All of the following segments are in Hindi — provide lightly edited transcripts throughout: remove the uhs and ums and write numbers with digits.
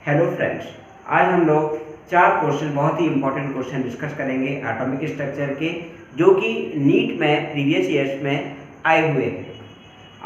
हेलो फ्रेंड्स, आज हम लोग चार क्वेश्चन बहुत ही इंपॉर्टेंट क्वेश्चन डिस्कस करेंगे एटॉमिक स्ट्रक्चर के, जो कि नीट में प्रीवियस ईयर्स में आए हुए हैं।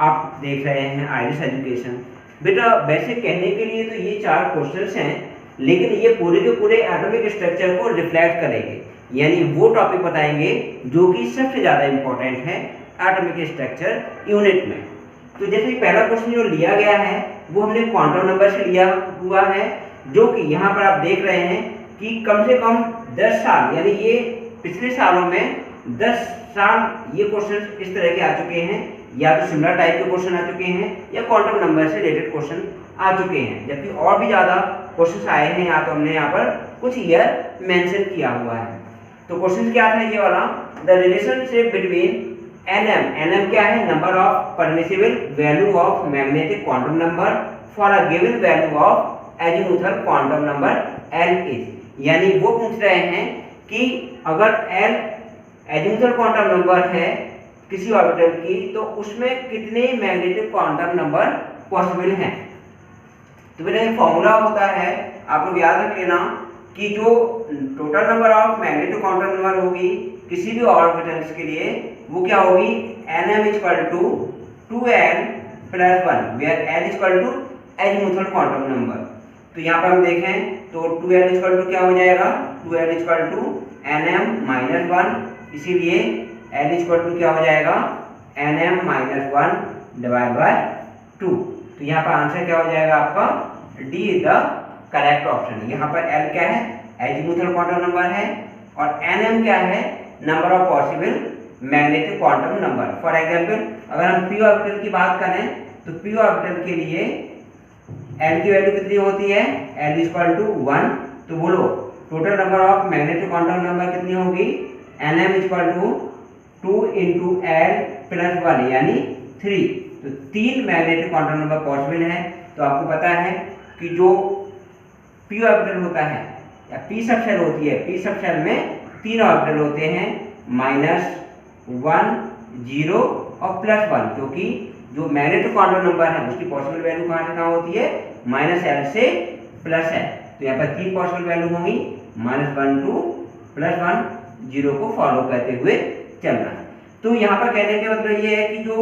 आप देख रहे हैं आइरिस एजुकेशन। बेटा वैसे कहने के लिए तो ये चार क्वेश्चंस हैं, लेकिन ये पूरे के पूरे एटॉमिक स्ट्रक्चर को रिफ्लेक्ट करेंगे, यानी वो टॉपिक बताएंगे जो कि सबसे ज़्यादा इंपॉर्टेंट है एटॉमिक स्ट्रक्चर यूनिट में। तो जैसे पहला क्वेश्चन जो लिया गया है वो हमने क्वांटम नंबर से लिया हुआ है, जो कि यहाँ पर आप देख रहे हैं कि कम से कम 10 साल, यानी ये पिछले सालों में 10 साल ये क्वेश्चन इस तरह के आ चुके हैं, या तो सिमिलर टाइप के क्वेश्चन आ चुके हैं या क्वांटम नंबर से रिलेटेड क्वेश्चन आ चुके हैं। जबकि और भी ज़्यादा क्वेश्चन आए हैं, या तो हमने यहाँ पर कुछ ईयर मेंशन किया हुआ है। तो क्वेश्चन क्या था ये वाला, द रिलेशनशिप बिटवीन NM क्या है, number of permissible value of magnetic quantum number for a given value of azimuthal quantum number L is, यानी वो पूछ रहे हैं कि अगर L एजीमुथल क्वांटम नंबर है किसी ऑर्बिटल की, तो उसमें कितने मैग्नेटिक क्वांटम नंबर पॉसिबल हैं। तो बेटा ये फॉर्मूला होता है, आप लोग याद रख लेना कि जो total number of magnetic quantum number होगी किसी भी ऑर्बिटल्स के लिए, वो क्या होगी, NM equal to 2n plus 1, where n equal to azimuthal quantum number. तो यहाँ पर हम देखें तो 2n इक्वल टू क्या हो जाएगा, 2n equal to NM minus 1, इसीलिए n इक्वल टू क्या हो जाएगा, NM माइनस 1 डिवाइड बाय 2। तो यहाँ पर आंसर क्या हो जाएगा आपका, D is the correct option. यहाँ पर L क्या है, एजीमुथल क्वांटम नंबर है, और NM क्या है, number of possible magnetic quantum number. For example अगर हम p ऑर्बिटल की बात करें तो p ऑर्बिटल के लिए L की वैल्यू कितनी होती है, L इक्वल टू 1। तो बोलो total number of magnetic quantum number कितनी होगी, NM equal to 2 into L plus 1 यानी 3। तो 3 मैग्नेटिक क्वांटम नंबर पॉसिबल है। तो आपको पता है कि जो p ऑर्बिटल होता है या p सब शेल होती है, p सब शेल में 3 ऑर्बिटल होते हैं, -1 0 और +1, क्योंकि जो मैग्नेटिक क्वांटम नंबर है उसकी पॉसिबल वैल्यू कहाँ से कहाँ होती है, -L से प्लस है। तो यहाँ पर 3 पॉसिबल वैल्यू होंगी, -1 2 +1 0 को फॉलो करते हुए चलना है। तो यहाँ पर कहने का मतलब ये है कि जो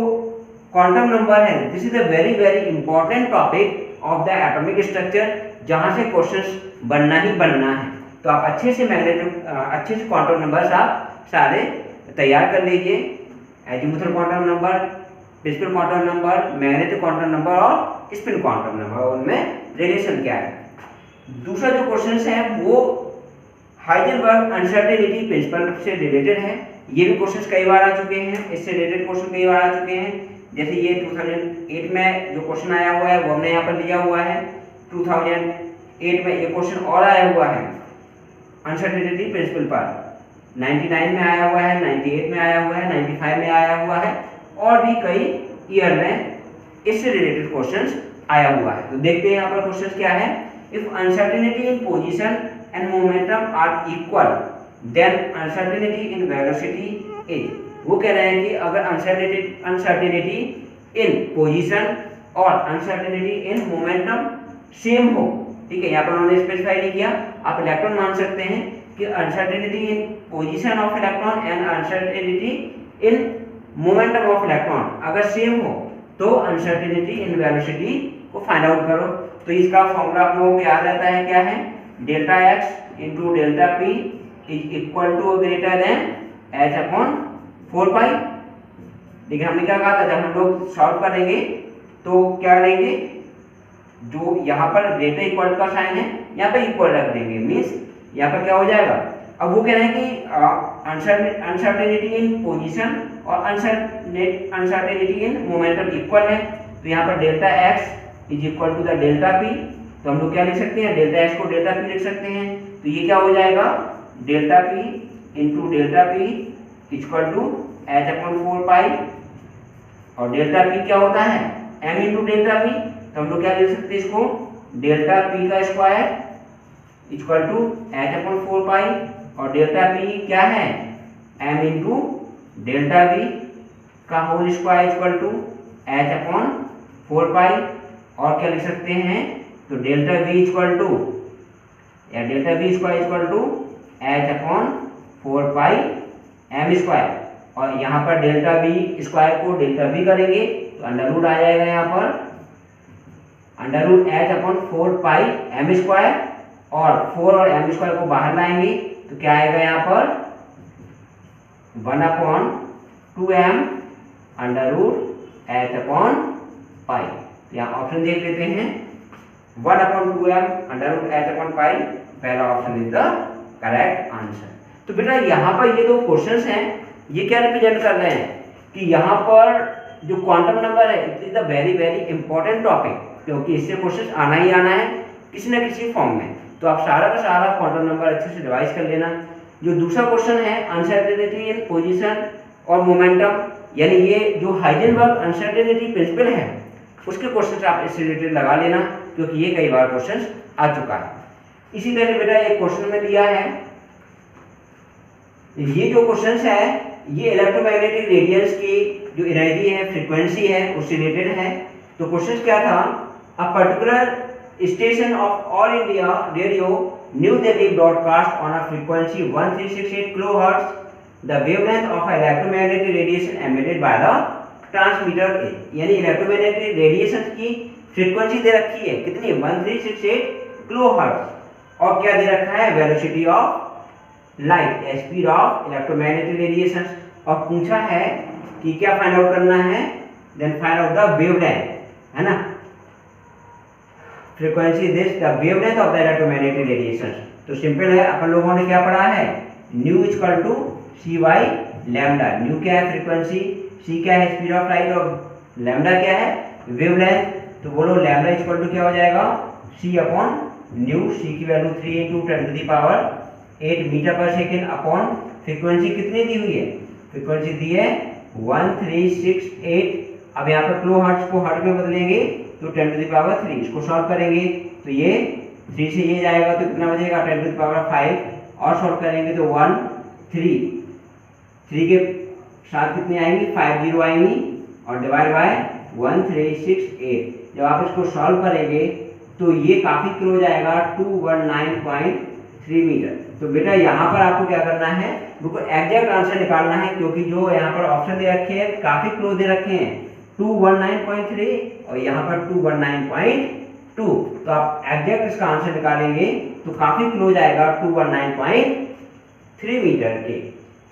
क्वांटम नंबर है, this is a very very important topic of the atomic structure, जहाँ से क्वेश्चंस बनना ही बनना है। तो आप अच्छे से क्वांटम नंबर्स आप सारे तैयार कर लीजिए, azimuthal quantum number, principal quantum number, magnetic quantum number और स्पिन क्वांटम नंबर, उनमें रिलेशन क्या है। दूसरा जो क्वेश्चन है वो हाइजेनबर्ग अनसर्टेनिटी प्रिंसिपल से रिलेटेड है। ये भी क्वेश्चन कई बार आ चुके हैं, इससे रिलेटेड क्वेश्चन कई बार आ चुके हैं। जैसे ये 2008 में जो क्वेश्चन आया हुआ है वो हमने यहाँ पर लिया हुआ है। 2008 में ये क्वेश्चन और आया हुआ है अनसर्टेनिटी प्रिंसिपल पर, 99 में आया हुआ है, 98 में आया हुआ है, 95 में आया हुआ है, और भी कई ईयर में इससे रिलेटेड क्वेश्चंस आया हुआ है। तो देखते हैं यहाँ पर क्वेश्चन क्या है, if uncertainty in position and momentum are equal then uncertainty in velocity is. वो कह रहे हैं कि अगर अनसर्टेनिटी इन पोजीशन और अनसर्टेनिटी इन मोमेंटम सेम हो, ठीक है, यहाँ पर उन्होंने स्पेसिफाई नहीं किया, आप इलेक्ट्रॉन मान सकते हैं कि uncertainty in position of electron and uncertainty in momentum of electron अगर सेम हो तो अनसर्टेनिटी इन वेलोसिटी को फाइंड आउट करो। तो इसका फॉर्मूला आप लोगों को याद रहता है, क्या है, delta x into delta p is equal to greater than h upon 4 pi. देखिए हमने क्या कहा था, जब हम लोग सॉल्व करेंगे तो क्या लेंगे, जो यहाँ पर ग्रेटर इक्वल का साइन है यहाँ पर इक्वल रख देंगे, मीन्स यहाँ पर क्या हो जाएगा। अब वो कह रहे हैं कि अनसर्टेनिटी इन पोजीशन और अनसर्टेनिटी इन मोमेंटम इक्वल है। तो यहाँ पर delta x is equal to the delta p। तो हम लोग क्या लिख सकते हैं, डेल्टा x को डेल्टा p लिख सकते हैं। तो ये क्या हो जाएगा, delta p into delta p equal to h upon 4 pi, और डेल्टा p क्या होता है, m इंटू डेल्टा p। तो हम लोग क्या लिख सकते हैं इसको, डेल्टा p का square equal to h upon 4 pi, और डेल्टा p क्या है, m इंटू डेल्टा v का whole square equal to h upon 4 pi. और क्या लिख सकते हैं, तो डेल्टा वी इक्वल टू या delta V square equal to H upon 4 pi M square, और यहाँ पर डेल्टा वी स्क्वायर को डेल्टा वी करेंगे तो अंडर रूट आ जाएगा, यहाँ पर under root H upon 4 pi M square, और 4 और एम स्क्वायर को बाहर लाएंगे तो क्या आएगा यहाँ पर 1 upon 2m under root H upon pi. यहाँ ऑप्शन देख लेते हैं, 1 upon 2m under root H upon pi, पहला option is the correct answer. तो बेटा यहाँ पर ये दो क्वेश्चंस हैं, ये क्या रिप्रेजेंट कर रहे हैं कि यहाँ पर जो क्वांटम नंबर है it is the very very important topic, क्योंकि इससे क्वेश्चन आना ही आना है किसी न किसी फॉर्म में। तो आप सारा का सारा क्वांटम नंबर अच्छे से रिवाइज कर लेना। जो दूसरा क्वेश्चन है अनसर्टेनिटी इन पोजीशन और मोमेंटम, यानी ये जो हाइजेनबर्ग अनसर्टेनिटी प्रिंसिपल है उसके क्वेश्चन आप इससे रिलेटेड लगा लेना, क्योंकि ये कई बार क्वेश्चन आ चुका है। इसी तरह बेटा एक क्वेश्चन में दिया है, ये जो क्वेश्चन है ये इलेक्ट्रोमैग्नेटिक रेडियंस की जो एनर्जी है फ्रीक्वेंसी है उससे रिलेटेड है। तो क्वेश्चन क्या था, a particular station of All India Radio New Delhi broadcast on a frequency 1368 kilohertz the wavelength of electromagnetic radiation emitted by the transmitter a, यानी इलेक्ट्रोमैग्नेटिक रेडिएशन की फ्रीक्वेंसी दे रखी है कितनी 1368 किलोहर्ट्ज, और क्या दे रखा है velocity of light, speed of electromagnetic radiation, और पूछा है कि क्या फाइंड आउट करना है, then find out the wavelength, है ना, frequency this the wavelength of the electromagnetic radiation. तो सिंपल है, अपन लोगों ने क्या पढ़ा है, nu equal to C by lambda. Nu क्या है फ्रीक्वेंसी, सी क्या है स्पीड ऑफ लाइट, और लैम्डा क्या है वेवलेंथ। तो बोलो लैम्डा इक्वल टू क्या हो जाएगा, सी अपॉन न्यू, सी की वैल्यू 3 × 10⁸ मीटर पर सेकेंड अपॉन फ्रीक्वेंसी कितनी दी हुई है, फ्रीक्वेंसी दी है 1368। अब यहाँ पर किलो हर्ट्ज को हर्ट्ज में बदलेंगे तो 10⁻3, इसको सॉल्व करेंगे तो ये 3 से ये जाएगा तो कितना बचेगा 10⁵, और सॉल्व करेंगे तो 1 3 के साथ कितनी आएंगी 5 जीरो आएंगी, और डिवाइड बाय 1368। जब आप इसको सॉल्व करेंगे तो ये काफी किलो जाएगा 219.3 मीटर। तो बेटा यहाँ पर आपको क्या करना है, बिल्कुल एग्जैक्ट आंसर निकालना है, क्योंकि जो यहाँ पर ऑप्शन दे रखे हैं काफी किलो दे रखे हैं 219.3 और यहाँ पर 219.2। तो आप एग्जैक्ट इसका आंसर निकालेंगे तो काफी किलो जाएगा 219.3 मीटर के।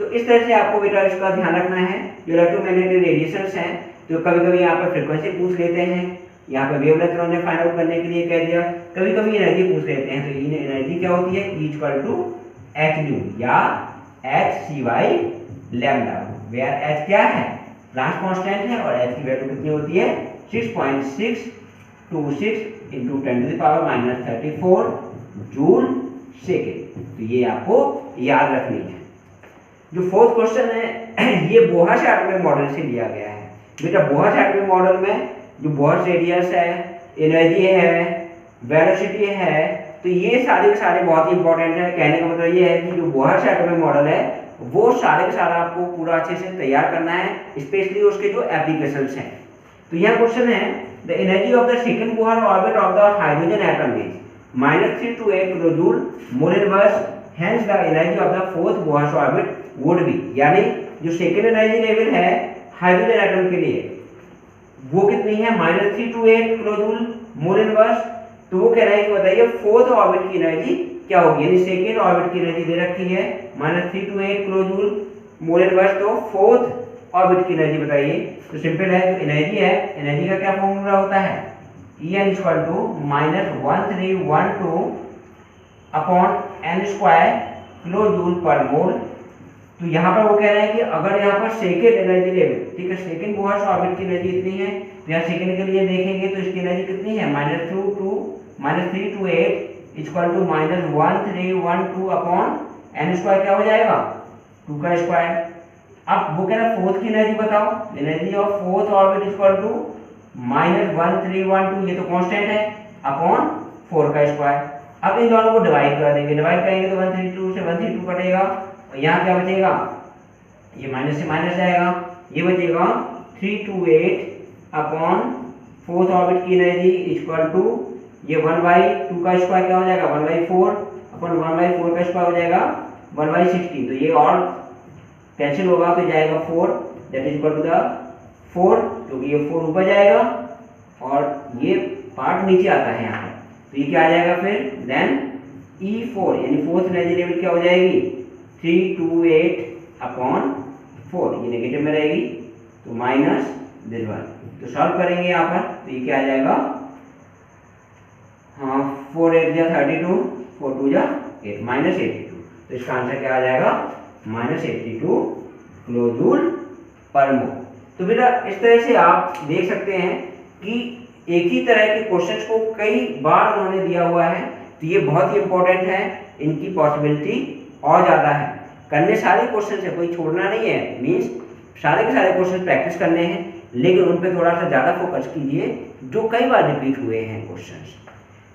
तो इस तरह से आपको बेटा इसका ध्यान रखना है। जो इलेक्ट्रोमैग्नेटिक रेडिएशंस हैं तो कभी कभी यहाँ पर फ्रीक्वेंसी पूछ लेते हैं, यहाँ पे वेवलेंथ उन्होंने फाइंड आउट करने के लिए कह दिया, कभी कभी एनर्जी पूछ लेते हैं। तो एनर्जी क्या होती है, E equal to H nu या H C by lambda, where H क्या है प्लांट कांस्टेंट है, और एच की वैल्यू कितनी होती है 6.626 × 10⁻34 जूल सेकेंड। तो ये आपको याद रखनी है। जो फोर्थ क्वेश्चन है ये बोहर-शॉर्टवे मॉडल से लिया गया है। बेटा बोहर-शॉर्टवे मॉडल में जो बोहर रेडियस है, एनर्जी है, वेलोसिटी है, तो ये सारे के सारे बहुत ही इंपॉर्टेंट है। कहने का मतलब ये है कि जो बोहर-शॉर्टवे मॉडल है वो सारे के सारा आपको पूरा अच्छे से तैयार करना है, स्पेशली उसके जो एप्लीकेशंस हैं। तो यह क्वेश्चन है, the energy of the second Bohr orbit of the hydrogen atom is -3 to 8 kilojoule more inverse, hence the energy of the fourth Bohr orbit would be, यानी जो सेकंड एनर्जी लेवल है हाइड्रोजन एटम के लिए वो कितनी है -3 to 8 किलोजूल मोर इनवर्स। तो वो कह रहा है कि बताइए फोर्थ ऑर्बिट की एनर्जी क्या होगी, यानी सेकंड ऑर्बिट की एनर्जी दे रखी है -3 to 8 किलोजूल मोर इनवर्स, तो फोर्थ ऑर्बिट की एनर्जी बताइए। तो सिंपल है, जो एनर्जी है, एनर्जी का क्या फॉर्मूला होता है, En equal to -1312 upon n² kilojoule per mole. तो यहाँ पर वो कह रहे हैं कि अगर यहाँ पर सेकेंड एनर्जी लेवल, ठीक है, सेकेंड बोहर ऑर्बिट की एनर्जी इतनी है, तो यहाँ सेकेंड के लिए देखेंगे तो इसकी एनर्जी कितनी है -3 to 8 equal to -1312 upon n² क्या हो जाएगा 2 का स्क्वायर। अब वो कह रहा है फोर्थ की एनर्जी बताओ, energy of fourth orbit equal to -1312, ये तो कांस्टेंट है, अपॉन 4 का स्क्वायर। अब इन दोनों को डिवाइड कर देंगे, डिवाइड करेंगे तो 132 से 132 कटेगा, और यहाँ क्या बचेगा, ये माइनस से माइनस जाएगा, ये बचेगा 328 अपॉन फोर्थ ऑर्बिट की एनर्जी इक्वल टू ये 1/2 का स्क्वायर क्या हो जाएगा 1/4 अपन 1/4 का स्क्वायर हो जाएगा 1/60। तो ये और कैंसिल होगा तो जाएगा 4 that is equal to the 4 क्योंकि ये 4 ऊपर जाएगा और ये पार्ट नीचे आता है यहाँ पर। तो ये क्या आ जाएगा फिर देन E4 यानी फोर्थ इमेजिनरी लिमिट क्या हो जाएगी 328/4 ये नेगेटिव में रहेगी तो माइनस दिस वन। तो सॉल्व करेंगे यहाँ पर तो ये क्या आ जाएगा 4 8 जा 32 4 2 जा 8 माइनस 82। तो इसका आंसर क्या आ जाएगा माइनस 82 किलोजूल पर मोल। तो बेटा इस तरह से आप देख सकते हैं कि एक ही तरह के क्वेश्चंस को कई बार उन्होंने दिया हुआ है तो ये बहुत ही इंपॉर्टेंट है, इनकी पॉसिबिलिटी और ज़्यादा है। करने सारे क्वेश्चन है, कोई छोड़ना नहीं है, मीन्स सारे के सारे क्वेश्चन प्रैक्टिस करने हैं लेकिन उन पे थोड़ा सा ज़्यादा फोकस कीजिए जो कई बार रिपीट हुए हैं क्वेश्चंस।